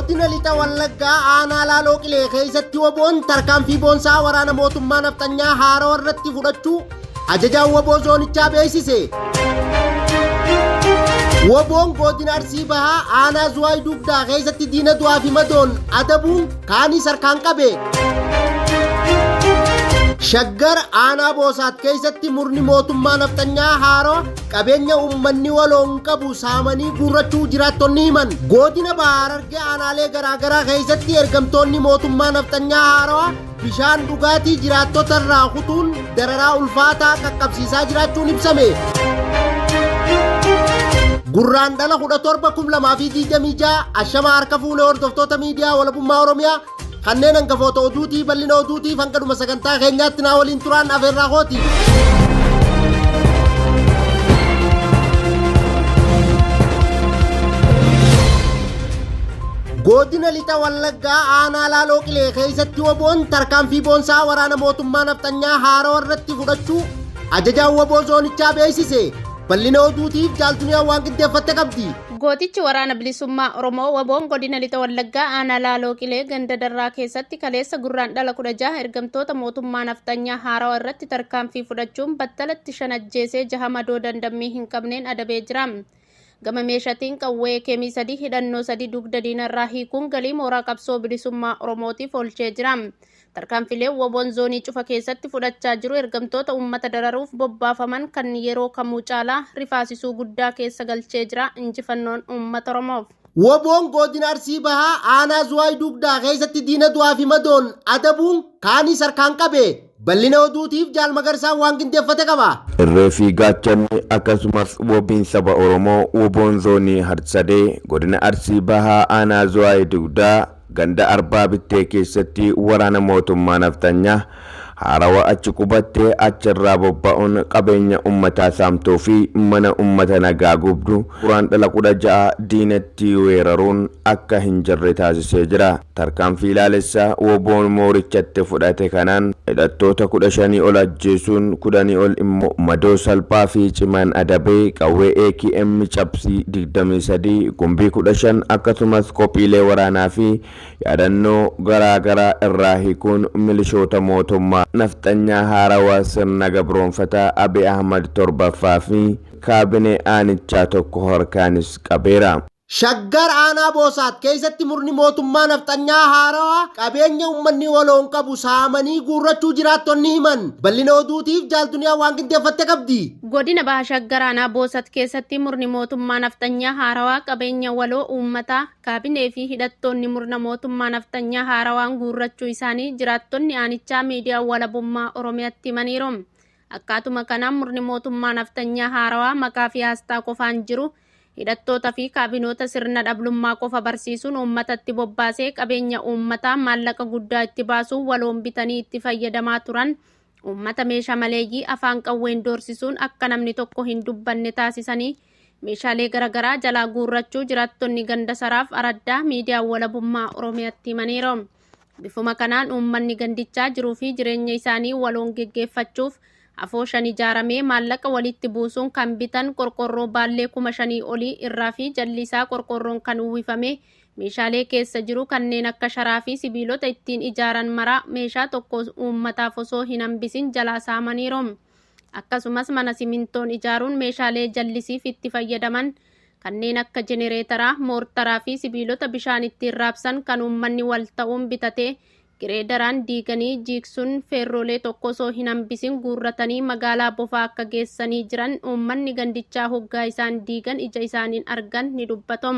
Godina lixa Wallaggaa aanaa Laaloo Qilee keessatti woboon tarkaanfii boonsaa waraana mootummaa nafxanyaa Haaroo irratti fudhachuu ajajaan woboo zoonichaa beeksise. Woboon godina Arsii Bahaa aanaa Zuwaay Dugdaa keessatti diina du'aa fi madoon adabuun kaanis harkaan qabe. Shaggar aanaa Boosaat keessatti murni mootummaa nafxanyaa Haaroo qabeenya uummanni waloon qabu saamanii guurrachuu jiraattonni himan. Godina Bahaa Harargee aanaalee garaagaraa keessatti ergamtoonni mootummaa nafxanyaa Haaroo bishaan dhugaatii jiraattota irraa kutuun dararaa ulfaataa qaqqabsiisaa jiraachuun ibsame. Gurraan dhala 17,2026 ashamaa harka fuulee hordoftoota miidiyaa walabummaa Oromiyaa kanneen hangafoota oduutii bal'ina oduutiif hanga dhuma sagantaa keenyaatti naa waliin turaan afeerraa kooti. Godina lixa Wallaggaa aanaa Laaloo Qilee keessatti woboon tarkaanfii boonsaa waraana mootummaa nafxanyaa Haaroo irratti fudhachuu ajajaan woboo zoonichaa beeksise. Bal'ina oduutiif jaaltunyaa waan qindeeffatte qabdi. Gootichi waraana bilisummaa Oromoo woboon godina lixa Wallaggaa aanaa Laaloo Qilee ganda darraa keessatti kaleessa gurraan dhala 16 ergamtoota mootummaa nafxanyaa Haaroo irratti tarkaanfii fudhachuun battalatti 5 ajjeesee 6 madoo dandammii hin qabneen adabee jira. Gama meeshaatiin qawwee keemii 3 hidhannoo 3 dugda diinarraa hiikuun galii mooraa qabsoo bilisummaa Oromootiif oolchee jira. Tarkaanfilee woboon zoonii cufa keessatti fudhachaa jiru ergamtoota uummata dararuuf bobbaafaman kan yeroo kamuu caalaa rifaasisuu guddaa keessa galchee jira. Injifannoon uummata Oromoof. Woboon godina Arsii Bahaa aanaa Zuwaay Dugdaa keessatti diina du'aa fi madoon adabuun kaanis harkaan qabe. Bal'ina oduutiif Jaal Magarsaan waan qindeeffate qaba. Irree fi gaachanni akkasumas wobiin saba Oromoo woboon zoonii Harsadee godina Arsii Bahaa aanaa Zuwaay Dugdaa ganda arbaa bittee keessatti waraana mootummaa nafxanyaa Haarawa achi qubattee achirraa bobba'uun qabeenya uummataa saamtuu fi mana uummata nagaa gubdu gurraan dhala 16 diinatti weeraruun akka hin jirre taasisee jira. Tarkaanfii ilaalessaa woboon moorichatti fudhate kanaan hidhattoota 15 ol ajjeesuun 10 ol immoo madoo salphaa fi cimaan adabee qawwee AKM cabsii 23 gumbii 15 akkasumas kophiilee waraanaa fi yaadannoo garaagaraa irraa hiikuun milishoota mootummaa nafxanyaa Haarawaa sirna gabroonfataa Abiy Ahmad torbaffaa fi kaabinee aanichaa tokko harkaanis qabeera. Shaggar aanaa Boosaat keessatti murni mootummaa nafxanyaa Haarawaa qabeenya uummanni waloon qabu saamanii guurrachuu jiraattonni himan. Bal'ina oduutiif jaaltunyaa waan qindeeffatte qabdi. Godina Bahaa Shaggar aanaa Boosaat keessatti murni mootummaa nafxanyaa Haarawaa qabeenya waloo uummataa kaabinee fi hidhattoonni murna mootummaa nafxanyaa Haarawaan guurrachuu isaanii jiraattonni aanichaa miidiyaa walabummaa Oromiyaatti himaniiru. Akkaatuma kanaan murni mootummaa nafxanyaa Haarawaa maqaa fi asxaa qofaan jiru hidhattoota fi kaabinoota sirna dhablummaa qofa barsiisuun uummatatti bobbaasee qabeenya uummataa maallaqa guddaa itti baasuun waloon bitanii itti fayyadamaa turan uummata meeshaa maleeyyii afaan qawween doorsisuun akka namni tokko hin dubbanne taasisanii meeshaalee garaagaraa jalaa guurrachuu jiraattonni ganda saraaf araddaa miidiyaa walabummaa Oromiyaatti himaniiru. Bifuma kanaan uummanni gandichaa jiruu fi jireenya isaanii waloon geggeeffachuuf afooshan ijaaramee maallaqa walitti buusuun kan bitan qorqorroo baallee 5,000 olii irraa fi jallisaa qorqorroon kan uwwifame meeshaalee keessa jiru kanneen akka sharaa fi sibiilota ittiin ijaaran maraa meeshaa tokko uummataaf osoo hin hambisin jalaa saamaniiru. Akkasumas mana simintoon ijaaruun meeshaalee jallisiif itti fayyadaman kanneen akka jenereetaraa, moortaraa fi sibiilota bishaan ittiin raabsan kan uummanni wal ta'uun bitatee gireedaraan diiganii jiiksuun feerroolee tokko osoo hin hambisin guurratanii magaalaa Bofaa akka geessanii jiran uummanni gandichaa hoggaa isaan diigan ija isaaniin argan ni dubbatu.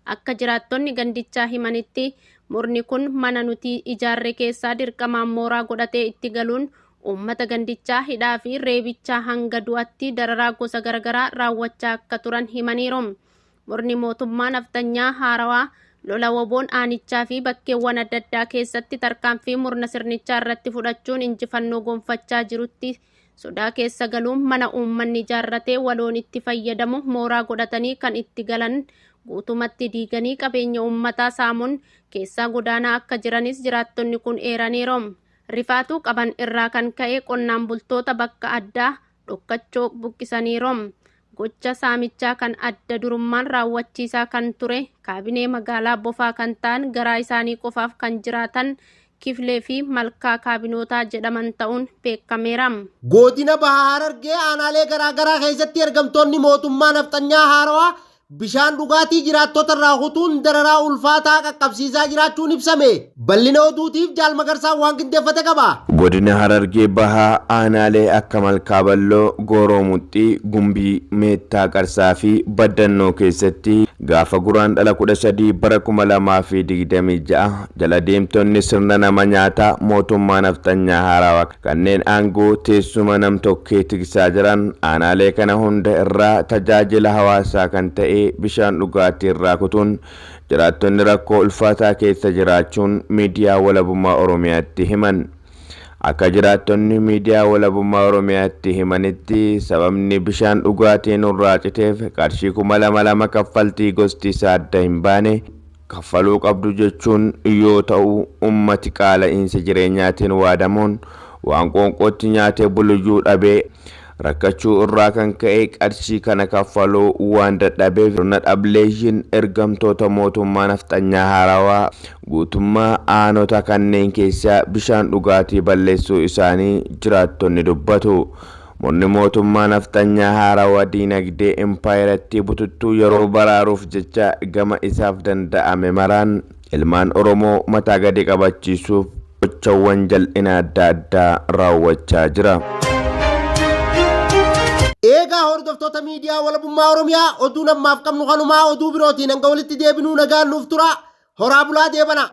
Akka jiraattonni gandichaa himanitti murni kun mana nuti ijaarre keessaa dirqamaan mooraa godhatee itti galuun uummata gandichaa hidhaa fi reebichaa hanga du'atti dararaa gosa garaagaraa raawwachaa akka turan himaniiru. Murni mootummaa nafxanyaa Haarawaa lola woboon aanichaa fi bakkeewwan adda addaa keessatti tarkaanfii murna sirnichaa irratti fudhachuun injifannoo gonfachaa jirutti sodaa keessa galuun mana uummanni ijaarratee waloon itti fayyadamu mooraa godhatanii kan itti galan guutumatti diiganii qabeenya uummataa saamuun keessaa godaanaa akka jiranis jiraattonni kun eeraniiru. Rifaatuu qaban irraa kan ka'e qonnaan bultoota bakka addaa dhokkachoo buqqisaniiru. gocha saamichaa kan adda durummaan raawwachiisaa kan ture kaabinee magaalaa Bofaa kan ta'an garaa isaanii qofaaf kan jiraatan Kifilee fi Malkaa kaabinootaa jedhaman ta'uun beekameera. Godina Bahaa Harargee aanaalee garaagaraa keessatti ergamtoonni mootummaa nafxanyaa haarawaa bishaan dhugaatii jiraattota irraa kutuun dararaa ulfaataa qaqqabsiisaa jiraachuun ibsame. Bal'ina oduutiif Jaal Magarsaan waan qindeeffate qaba. Godina Harargee Bahaa aanaalee akka Malkaa Balloo, Gooroo Muxxii, Gumbii, Meettaa Qarsaa fi Baddannoo keessatti gaafa Guraandhala 13 bara 2026 jala deemtonni sirna nama nyaataa mootummaa nafxanyaa haarawaa kanneen aangoo teessuma nam-tokkee tiksaa jiran aanaalee kana hunda irraa tajaajila hawaasaa kan ta'e bishaan dhugaatii irraa kutuun jiraattonni rakkoo ulfaataa keessa jiraachuun miidiyaa walabummaa Oromiyaatti himan. Akka jiraattonni miidiyaa walabummaa Oromiyaatti himanitti sababni bishaan dhugaatii nurraa citeef qarshii 2,200 kaffaltii gosti isaa adda hin baane kaffaluu qabdu jechuun yoo ta'u ummati qaala'insa jireenyaatiin waadamuun waan qoonqootti nyaatee buluyyuu dhabee rakkachuu irraa kan ka'e qarshii kana kaffaluu waan dadhabeef sirna dhableeyyiin ergamtoota mootummaa nafxanyaa haarawaa guutummaa aanota kanneen keessaa bishaan dhugaatii balleessuu isaanii jiraattonni dubbatu. Murni mootummaa nafxanyaa haarawaa diinagdee empaayiratti bututtuu yeroo baraaruuf jecha gama isaaf danda'ame maraan ilmaan Oromoo mataa gadi qabachiisuuf gochawwan jal'ina adda addaa raawwachaa jira. Eegaa hordoftoota miidiyaa walabummaa Oromiyaa oduu namaaf qabnu kanumaa oduu birootiin hanga walitti deebinuu nagaan nuuf tura. Horaa bulaa deebana.